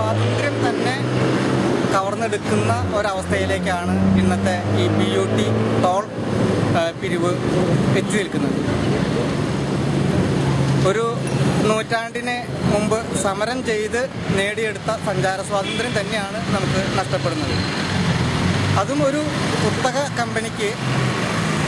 സ്വാതന്ത്ര്യം തന്നെ കവർന്നെടുക്കുന്ന ഒരവസ്ഥയിലേക്കാണ് ഇന്നത്തെ ഈ BOT ടോൾ പിരിവ് എത്തി നിൽക്കുന്നത്. ഒരു നൂറ്റാണ്ടിന് മുമ്പ് സമരം ചെയ്ത് നേടിയെടുത്ത സഞ്ചാര സ്വാതന്ത്ര്യം തന്നെയാണ് നമുക്ക് നഷ്ടപ്പെടുന്നത്. അതും ഒരു കുത്തക കമ്പനിക്ക്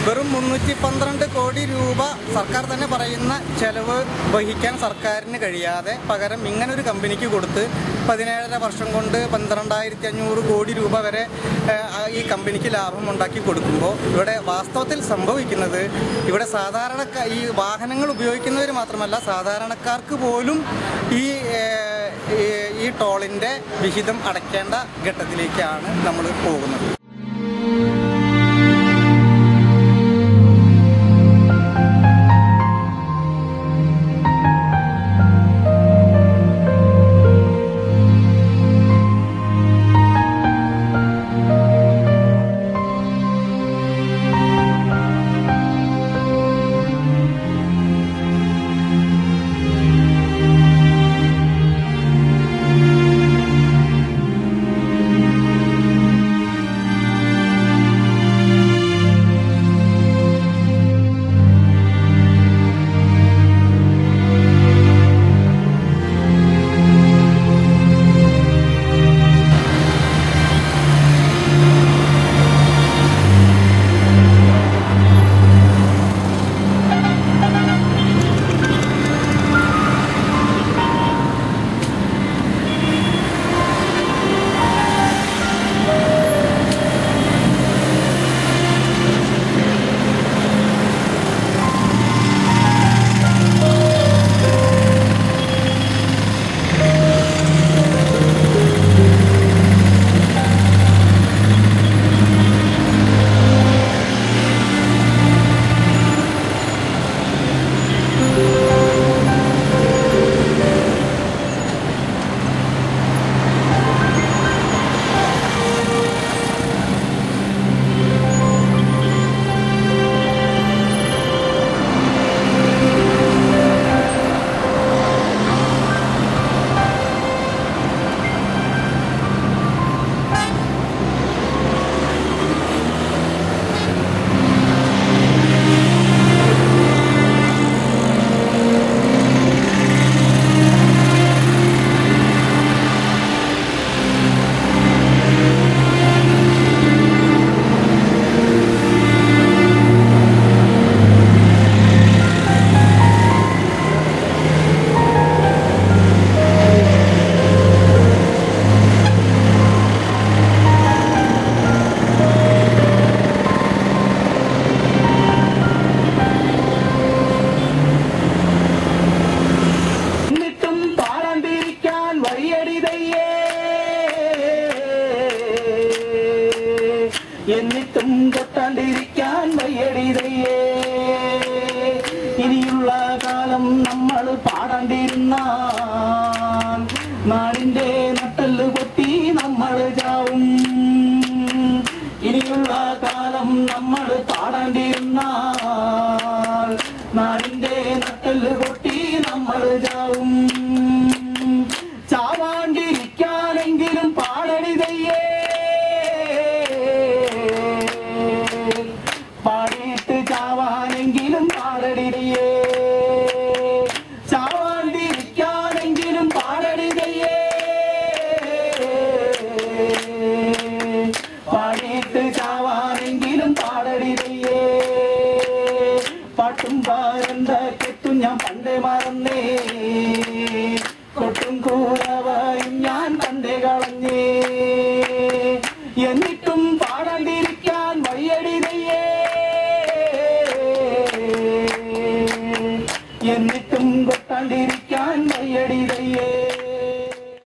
വെറും 312 കോടി രൂപ സർക്കാർ തന്നെ പറയുന്ന ചെലവ് വഹിക്കാൻ സർക്കാരിന് കഴിയാതെ പകരം ഇങ്ങനൊരു കമ്പനിക്ക് കൊടുത്ത് 17.5 വർഷം കൊണ്ട് 12,500 കോടി രൂപ വരെ ഈ കമ്പനിക്ക് ലാഭം ഉണ്ടാക്കി കൊടുക്കുമ്പോൾ ഇവിടെ വാസ്തവത്തിൽ സംഭവിക്കുന്നത് ഇവിടെ ഈ വാഹനങ്ങൾ ഉപയോഗിക്കുന്നവർ മാത്രമല്ല സാധാരണക്കാർക്ക് പോലും ഈ ടോളിൻ്റെ വിഹിതം അടയ്ക്കേണ്ട ഘട്ടത്തിലേക്കാണ് നമ്മൾ പോകുന്നത്. എന്നിട്ടും കൊട്ടാണ്ടിരിക്കാൻ വയ്യടിതയേ. ഇനിയുള്ള കാലം നമ്മൾ പാടാണ്ടിരുന്നാൽ നാടിന്റെ നട്ടല് പൊട്ടി നമ്മൾ ചാവും. ഇനിയുള്ള കാലം നമ്മൾ പാടാണ്ടിരുന്നാൽ നാടിന്റെ നട്ടല് പൊട്ടി നമ്മൾ ചാവും. ചാവാണ്ടിരിക്കാനെങ്കിലും പാടടിതയ്യേ, പാടിയിട്ട് ചാവാനെങ്കിലും പാടടിതയ്യേ, ചാവാണ്ടിരിക്കാനെങ്കിലും പാടടിതയ്യേ, പാടിയിട്ട് ചാവാനെങ്കിലും പാടടിതയ്യേ. പാട്ടും പാരണ്ട കെട്ടും ഞാൻ പണ്ടേ മറന്നേ, കൊട്ടും കൂടവയും ഞാൻ പണ്ടേ കളഞ്ഞേ. എന്നിട്ടും